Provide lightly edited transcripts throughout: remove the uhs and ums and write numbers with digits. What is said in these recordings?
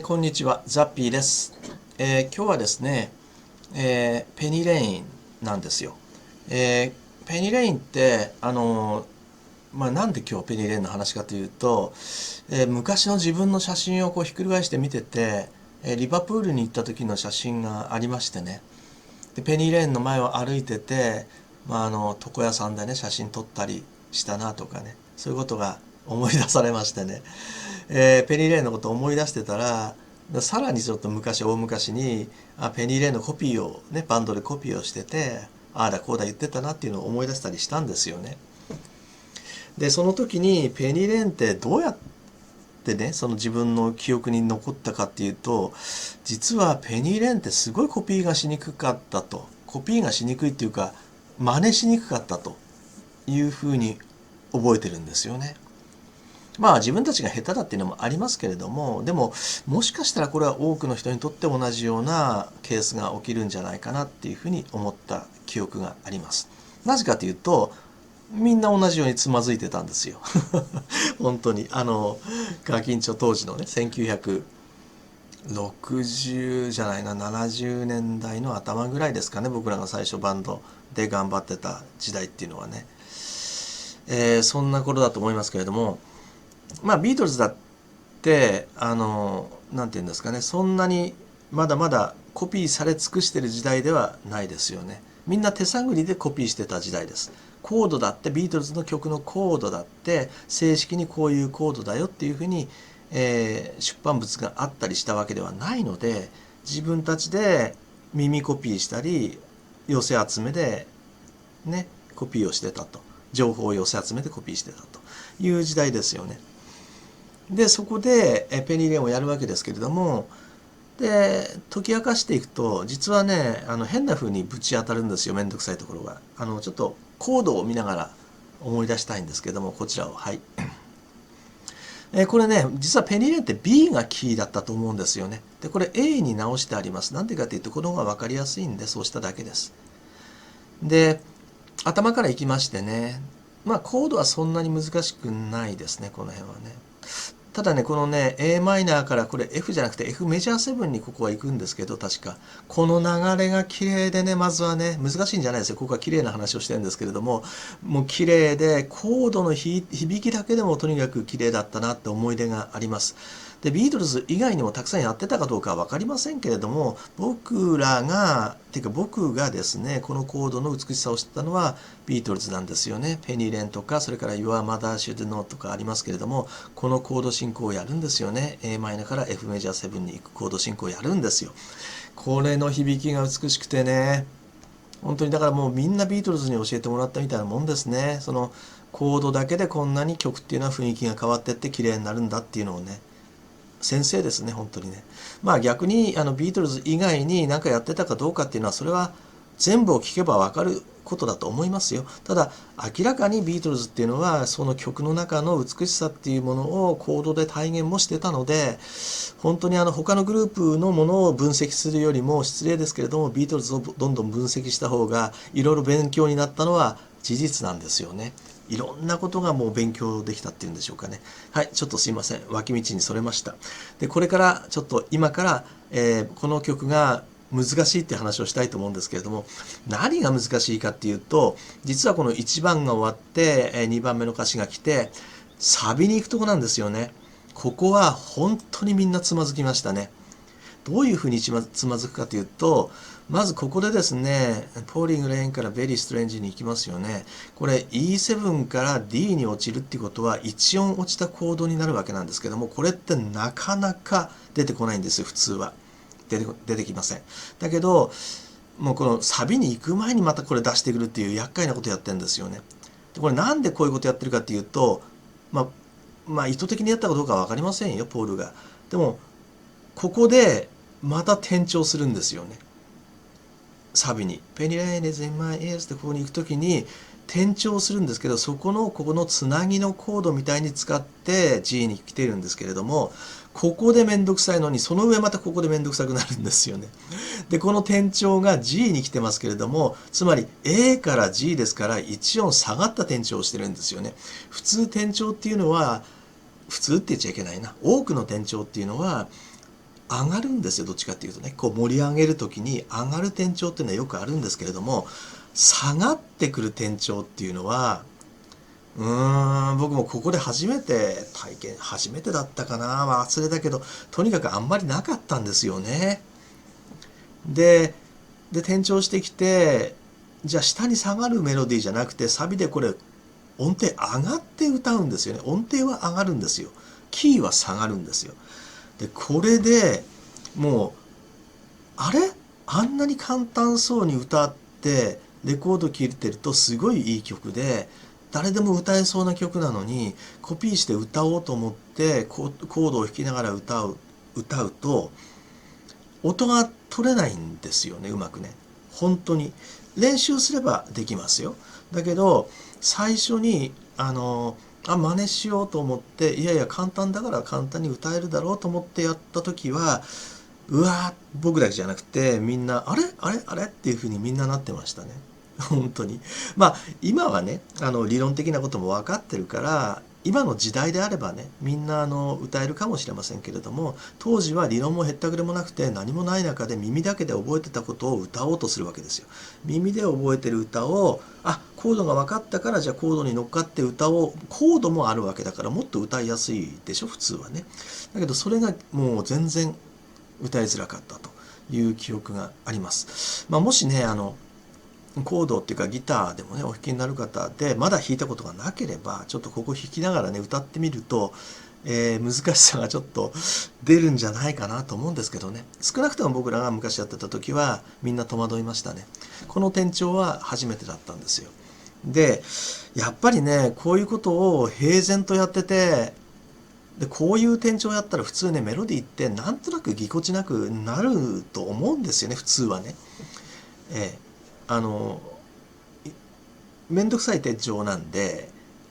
こんにちは、ザッピーです。今日はですね、ペニレインなんですよ。ペニレインって、なんで今日ペニレインの話かというと、昔の自分の写真をこうひっくり返して見てて、リバプールに行った時の写真がありましてね。で、ペニーレーンの前を歩いてて、床屋さんでね、写真撮ったりしたなとかね、そういうことが思い出されましてね。ペニーレーンのことを思い出してたら、さらにちょっと大昔に、ペニーレーンのコピーをね、バンドでコピーをしてて、ああだこうだ言ってたなっていうのを思い出したりしたんですよね。で、その時にペニーレーンってどうやってね、その自分の記憶に残ったかっていうと、実はペニーレンってすごいコピーがしにくかったと。コピーがしにくいっていうか、真似しにくかったというふうに覚えてるんですよね。まあ自分たちが下手だっていうのもありますけれども、でももしかしたらこれは多くの人にとって同じようなケースが起きるんじゃないかなっていうふうに思った記憶があります。なぜかというと、みんな同じようにつまずいてたんですよ。本当に。ガキンチョ当時のね、1960じゃないな、70年代の頭ぐらいですかね、僕らが最初バンドで頑張ってた時代っていうのはね。そんな頃だと思いますけれども、まあビートルズだって、なんていうんですかね、そんなにまだまだコピーされ尽くしてる時代ではないですよね。みんな手探りでコピーしてた時代です。コードだって、ビートルズの曲のコードだって正式にこういうコードだよっていうふうに、出版物があったりしたわけではないので、自分たちで耳コピーしたり寄せ集めでね、コピーをしてたと、情報を寄せ集めてコピーしてたという時代ですよね。でそこでペニーレーンをやるわけですけれども、で解き明かしていくと、実はね、変な風にぶち当たるんですよ、めんどくさいところが。ちょっとコードを見ながら思い出したいんですけども、こちらを、はい。これね、実はペニーレーンって B がキーだったと思うんですよね。でこれ A に直してあります。なんでかっていうと、この方が分かりやすいんでそうしただけです。で頭からいきましてね、まあコードはそんなに難しくないですね、この辺はね。ただね、このね、a マイナーからこれ F じゃなくて F メジャー7にここは行くんですけど、確か。この流れが綺麗でね、まずはね、難しいんじゃないですよ。ここは綺麗な話をしてるんですけれども、もう綺麗で、コードの響きだけでもとにかく綺麗だったなって思い出があります。で、ビートルズ以外にもたくさんやってたかどうかは分かりませんけれども、僕がですね、このコードの美しさを知ったのはビートルズなんですよね。ペニーレンとか、それから Your Mother Should Know とかありますけれども、このコード進行をやるんですよね。a マイナーから F メジャー7に行くコード進行をやるんですよ。これの響きが美しくてね、本当にだからもうみんなビートルズに教えてもらったみたいなもんですね。そのコードだけでこんなに曲っていうのは雰囲気が変わってって綺麗になるんだっていうのをね、先生ですね、本当にね。まあ逆にビートルズ以外に何かやってたかどうかっていうのは、それは全部を聞けば分かることだと思いますよ。ただ明らかにビートルズっていうのはその曲の中の美しさっていうものをコードで体現もしてたので、本当に他のグループのものを分析するよりも、失礼ですけれどもビートルズをどんどん分析した方がいろいろ勉強になったのは事実なんですよね。いろんなことがもう勉強できたっていうんでしょうかね。はい、ちょっとすいません。脇道にそれました。で、これからちょっと今から、この曲が難しいって話をしたいと思うんですけれども、何が難しいかっていうと、実はこの1番が終わって、2番目の歌詞が来て、サビに行くとこなんですよね。ここは本当にみんなつまずきましたね。どういうふうにつまずくかというと、まずここでですね、ポーリングレインからベリーストレンジに行きますよね。これ E7 から D に落ちるっていうことは1音落ちたコードになるわけなんですけども、これってなかなか出てこないんですよ、普通は。出てきません。だけど、もうこのサビに行く前にまたこれ出してくるっていう厄介なことやってるんですよね。でこれなんでこういうことやってるかっていうと、まあ、意図的にやったかどうかは分かりませんよ、ポールが。でも、ここでまた転調するんですよね。サビに。ペニーレイン is in my ears ってここに行くときに転調するんですけど、ここのつなぎのコードみたいに使って G に来てるんですけれども、ここでめんどくさいのに、その上またここでめんどくさくなるんですよね。で、この転調が G に来てますけれども、つまり A から G ですから1音下がった転調をしてるんですよね。普通転調っていうのは、普通って言っちゃいけないな。多くの転調っていうのは、上がるんですよ。どっちかっていうとね、こう盛り上げる時に上がる転調っていうのはよくあるんですけれども、下がってくる転調っていうのは、僕もここで初めてだったかな、忘れたけど、とにかくあんまりなかったんですよね。で、転調してきて、じゃあ下に下がるメロディーじゃなくて、サビでこれ音程上がって歌うんですよね。音程は上がるんですよ。キーは下がるんですよ。で、これでもう、あれあんなに簡単そうに歌って、レコード聴いてるとすごいいい曲で、誰でも歌えそうな曲なのに、コピーして歌おうと思って、コードを弾きながら歌うと、音が取れないんですよね、うまくね。本当に。練習すればできますよ。だけど、最初に、真似しようと思って、いやいや、簡単だから簡単に歌えるだろうと思ってやった時は、うわー、僕だけじゃなくて、みんな、あれあれあれっていう風にみんななってましたね。本当に。今はね、理論的なことも分かってるから、今の時代であればね、みんな歌えるかもしれませんけれども、当時は理論もへったくれもなくて、何もない中で耳だけで覚えてたことを歌おうとするわけですよ。耳で覚えてる歌を、コードが分かったから、じゃあコードに乗っかって歌おう。コードもあるわけだから、もっと歌いやすいでしょ、普通はね。だけど、それがもう全然歌いづらかったという記憶があります。もしね、コードっていうかギターでもね、お弾きになる方で、まだ弾いたことがなければ、ちょっとここ弾きながらね、歌ってみると、難しさがちょっと出るんじゃないかなと思うんですけどね。少なくとも僕らが昔やってた時は、みんな戸惑いましたね。この転調は初めてだったんですよ。で、やっぱりね、こういうことを平然とやってて、で、こういう転調をやったら普通ね、メロディーってなんとなくぎこちなくなると思うんですよね、普通はね。ええ。あの、めんどくさい転調なんで、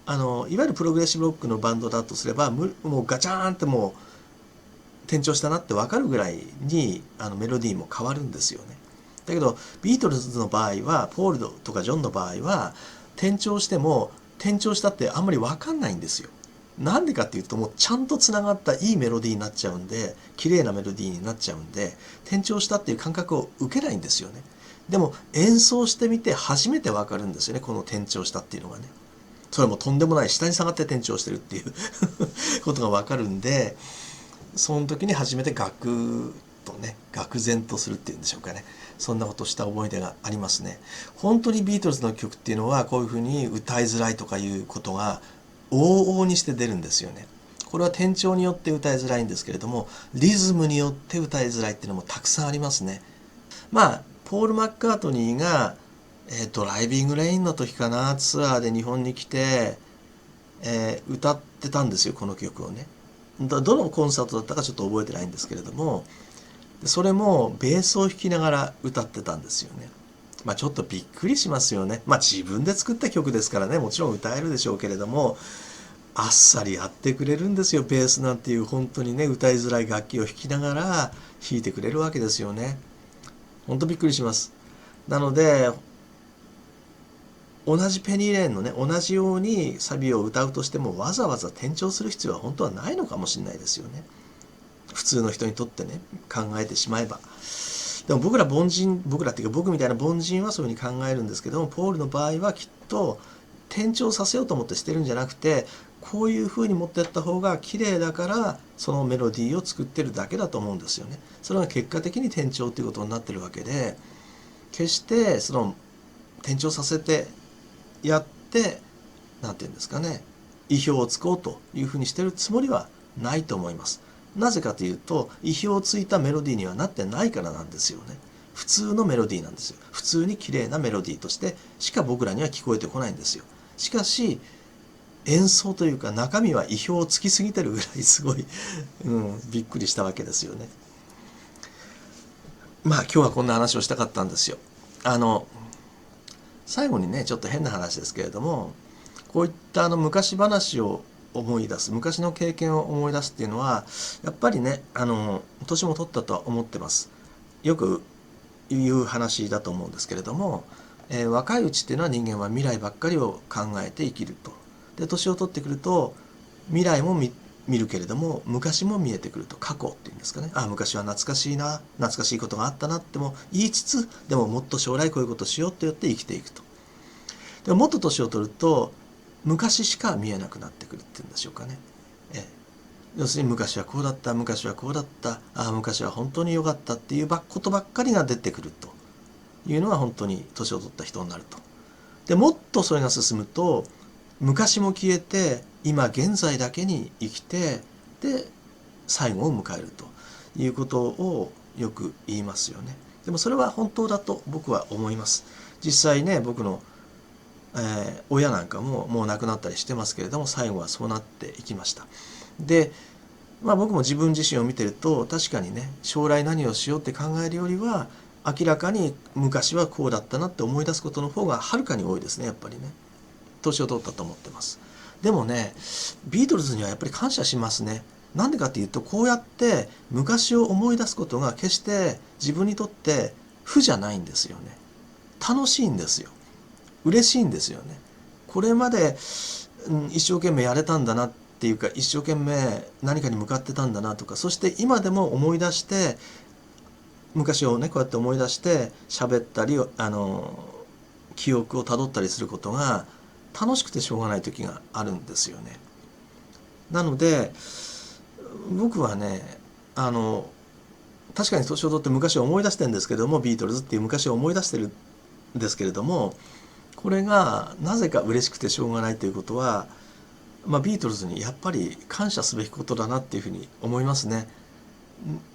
いわゆるプログレッシブロックのバンドだとすれば、もうガチャーンってもう転調したなって分かるぐらいにメロディーも変わるんですよね。だけど、ビートルズの場合は、ポールとかジョンの場合は、転調しても、転調したってあんまり分かんないんですよ。なんでかっていうと、もうちゃんとつながったいいメロディーになっちゃうんで、綺麗なメロディーになっちゃうんで、転調したっていう感覚を受けないんですよね。でも演奏してみて初めてわかるんですよね、この転調したっていうのがね。それもとんでもない下に下がって転調してるっていうことがわかるんで、その時に初めて愕然とするっていうんでしょうかね。そんなことをした思い出がありますね。本当にビートルズの曲っていうのはこういうふうに歌いづらいとかいうことが往々にして出るんですよね。これは転調によって歌いづらいんですけれども、リズムによって歌いづらいっていうのもたくさんありますね。ポール・マッカートニーが、ドライビング・レインの時かな、ツアーで日本に来て、歌ってたんですよ、この曲をね。どのコンサートだったかちょっと覚えてないんですけれども、それもベースを弾きながら歌ってたんですよね。ちょっとびっくりしますよね。自分で作った曲ですからね、もちろん歌えるでしょうけれども、あっさりやってくれるんですよ、ベースなんていう本当にね、歌いづらい楽器を弾きながら弾いてくれるわけですよね。本当びっくりします。なので、同じペニーレーンのね、同じようにサビを歌うとしても、わざわざ転調する必要は本当はないのかもしれないですよね。普通の人にとってね、考えてしまえば。でも僕らっていうか僕みたいな凡人はそういうふうに考えるんですけども、ポールの場合はきっと転調させようと思ってしてるんじゃなくて、こういうふうに持っていった方が綺麗だから、そのメロディーを作ってるだけだと思うんですよね。それが結果的に転調っていうことになってるわけで、決してその転調させてやって、なんていうんですかね、意表をつこうというふうにしてるつもりはないと思います。なぜかというと、意表をついたメロディーにはなってないからなんですよね。普通のメロディーなんですよ。普通に綺麗なメロディーとしてしか僕らには聞こえてこないんですよ。しかし、演奏というか中身は意表をつきすぎてるぐらいすごい、びっくりしたわけですよね。今日はこんな話をしたかったんですよ。最後にね、ちょっと変な話ですけれども、こういった昔話を思い出す、昔の経験を思い出すっていうのは、やっぱりね、年も取ったとは思ってます。よく言う話だと思うんですけれども、若いうちっていうのは人間は未来ばっかりを考えて生きると。で、年を取ってくると、未来も見るけれども、昔も見えてくると、過去っていうんですかね。ああ、昔は懐かしいな、懐かしいことがあったなっても言いつつ、でももっと将来こういうことをしようって言って生きていくと。でももっと年を取ると、昔しか見えなくなってくるっていうんでしょうかね。要するに昔はこうだった、昔はこうだった、ああ、昔は本当に良かったっていうことばっかりが出てくるというのは本当に年を取った人になると。でもっとそれが進むと、昔も消えて今現在だけに生きて、で最後を迎えるということをよく言いますよね。でもそれは本当だと僕は思います。実際ね、僕の、親なんかももう亡くなったりしてますけれども、最後はそうなっていきました。で、僕も自分自身を見てると、確かにね、将来何をしようって考えるよりは、明らかに昔はこうだったなって思い出すことの方がはるかに多いですね、やっぱりね。年を取ったと思ってます。でもね、ビートルズにはやっぱり感謝しますね。なんでかっていうと、こうやって昔を思い出すことが決して自分にとって負じゃないんですよね。楽しいんですよ。嬉しいんですよね。これまで、一生懸命やれたんだなっていうか、一生懸命何かに向かってたんだなとか、そして今でも思い出して、昔をね、こうやって思い出して喋ったり、記憶をたどったりすることが楽しくてしょうがない時があるんですよね。なので僕はね、確かに年を取って昔を思い出してるんですけども、ビートルズっていう昔を思い出してるんですけれども、これがなぜか嬉しくてしょうがないということは、ビートルズにやっぱり感謝すべきことだなっていうふうに思いますね。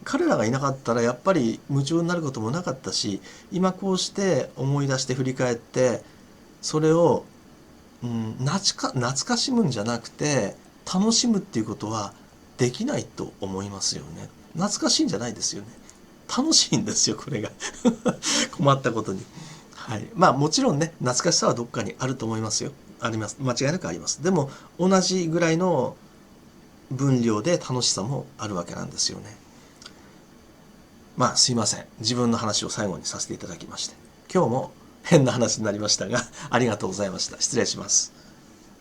彼らがいなかったらやっぱり夢中になることもなかったし、今こうして思い出して振り返って、それを、懐かしむんじゃなくて楽しむっていうことはできないと思いますよね。懐かしいんじゃないですよね。楽しいんですよ、これが。困ったことに。はい。もちろんね、懐かしさはどっかにあると思いますよ。あります。間違いなくあります。でも同じぐらいの分量で楽しさもあるわけなんですよね。すいません。自分の話を最後にさせていただきまして。今日も変な話になりましたが、ありがとうございました。失礼します。